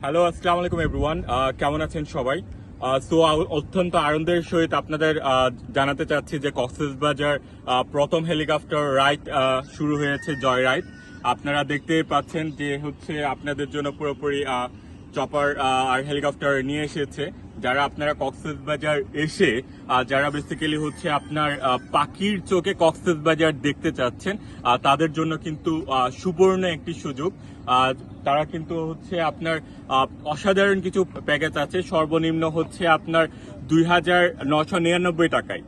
Hello, আসসালামু আলাইকুম everyone. কেমন আছেন সবাই? সো অত্যন্ত আনন্দের সহিত আপনাদের জানাতে চাচ্ছি যে কক্সবাজার প্রথম হেলিকপ্টার রাইড শুরু হয়েছে, জয় রাইড। আপনারা দেখতে পাচ্ছেন যে হচ্ছে আপনাদের জন্য পুরোপুরি চপার আর হেলিকপ্টার নিয়ে এসেছে। যারা আপনারা কক্সবাজার এসে যারা বেসিক্যালি হচ্ছে আপনার পাখির চোখে কক্সবাজার দেখতে চাচ্ছেন, তাদের জন্য কিন্তু সুবর্ণ একটি সুযোগ। তারা কিন্তু হচ্ছে আপনার অসাধারণ কিছু প্যাকেজ আছে। সর্বনিম্ন হচ্ছে আপনার 2,999 টাকায়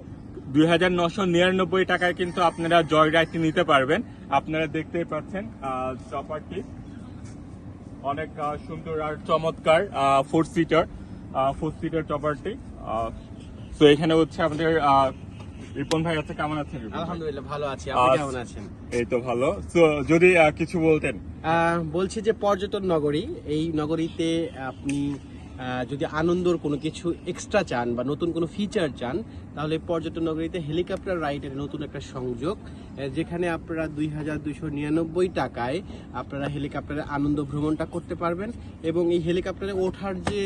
2,999 টাকায় কিন্তু আপনারা জয় রাইডটি নিতে পারবেন। আপনারা দেখতেই পাচ্ছেন চপারটি অনেক সুন্দর আর চমৎকার, 4 সিটার চপারটি। তো এখানে হচ্ছে আমাদের রিপন ভাই আছে। কেমন আছেন? আলহামদুলিল্লাহ ভালো আছি, আপনি কেমন আছেন? এই তো ভালো। তো যদি কিছু বলতেন। বলছি যে পর্যটন নগরী, এই নগরীতে আপনি যদি আনন্দর কোনো কিছু এক্সট্রা চান বা নতুন কোনো ফিচার চান, তাহলে পর্যটন নগরীতে হেলিকপ্টার রাইডের নতুন একটা সংযোগ, যেখানে আপনারা 2,299 টাকায় আপনারা হেলিকপ্টারে আনন্দ ভ্রমণটা করতে পারবেন। এবং এই হেলিকপ্টারে ওঠার যে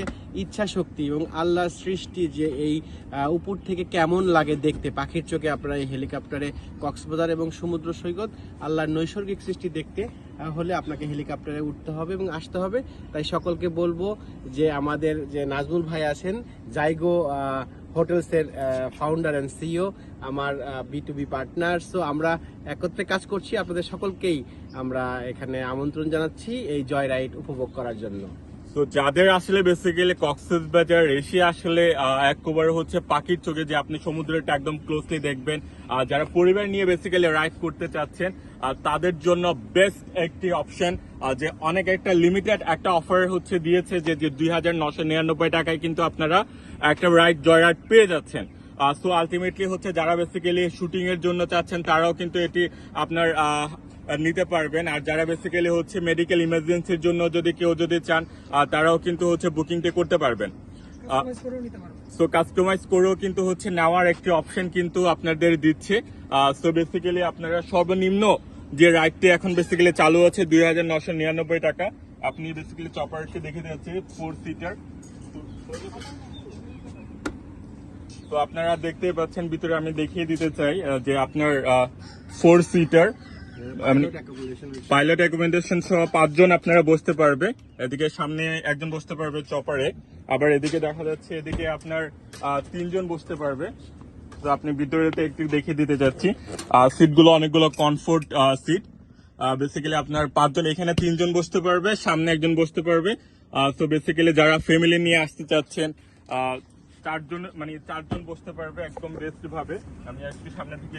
ইচ্ছা শক্তি এবং আল্লাহর সৃষ্টি, যে এই উপর থেকে কেমন লাগে দেখতে পাখির চোখে, আপনারা এই হেলিকপ্টারে কক্সবাজার এবং সমুদ্র সৈকত আল্লাহর নৈসর্গিক সৃষ্টি দেখতে হলে আপনাকে হেলিকপ্টারে উঠতে হবে এবং আসতে হবে। তাই সকলকে বলবো যে আমাদের যে নাজমুল ভাই আছেন, জাইগো হোটেলসের ফাউন্ডার অ্যান্ড সিইও, আমার B2B পার্টনার, সো আমরা একত্রে কাজ করছি। আপনাদের সকলকেই আমরা এখানে আমন্ত্রণ জানাচ্ছি এই জয় রাইড উপভোগ করার জন্য। তো যাদের আসলে বেসিক্যালি কক্সবাজার এসে আসলে একবারে হচ্ছে পাখির চোখে যে আপনি সমুদ্রটা একদম ক্লোজলি দেখবেন, যারা পরিবার নিয়ে বেসিক্যালি রাইড করতে চাচ্ছেন, তাদের জন্য বেস্ট একটি অপশন, যে অনেক একটা লিমিটেড একটা অফার হচ্ছে দিয়েছে যে 2,999 টাকায় কিন্তু আপনারা একটা রাইড জয় রাইড পেয়ে যাচ্ছেন। সো আলটিমেটলি হচ্ছে যারা বেসিক্যালি শুটিং এর জন্য চাচ্ছেন, তারাও কিন্তু এটি আপনার নিতে পারবেন। আর যারা বেসিক্যালি হচ্ছে মেডিকেল ইমার্জেন্সির জন্য যদি কেউ চান, তারাও কিন্তু হচ্ছে বুকিংটা করতে পারবেন। সো কাস্টমাইজ করেও কিন্তু হচ্ছে নেওয়ার একটি অপশন কিন্তু আপনাদের দিচ্ছে। সো বেসিক্যালি আপনারা সর্বনিম্ন যে রাইডটি এখন বেসিক্যালি চালু আছে 2,999 টাকা। আপনি বেসিক্যালি চপারটি দেখে যাচ্ছে 4 সিটার। তো আপনারা দেখতেই পাচ্ছেন ভিতরে, আমি দেখিয়ে দিতে চাই যে আপনার 4 সিটার পাইলট অ্যাকোমোডেশন সহ 5 জন আপনারা বসতে পারবে। এদিকে সামনে একজন বসতে পারবে চপারে, আবার এদিকে দেখা যাচ্ছে এদিকে আপনার 3 জন বসতে পারবে। তো আপনি ভিতরেতে একটু দেখিয়ে দিতে যাচ্ছি। সিটগুলো অনেকগুলো কমফোর্ট সিট। বেসিক্যালি আপনার 5 জন, এখানে 3 জন বসতে পারবে, সামনে একজন বসতে পারবে। তো বেসিক্যালি যারা ফ্যামিলি নিয়ে আসতে চাচ্ছেন, 4 জন বসতে পারবে একদম বেস্ট ভাবে। আমি একটু সামনে থেকে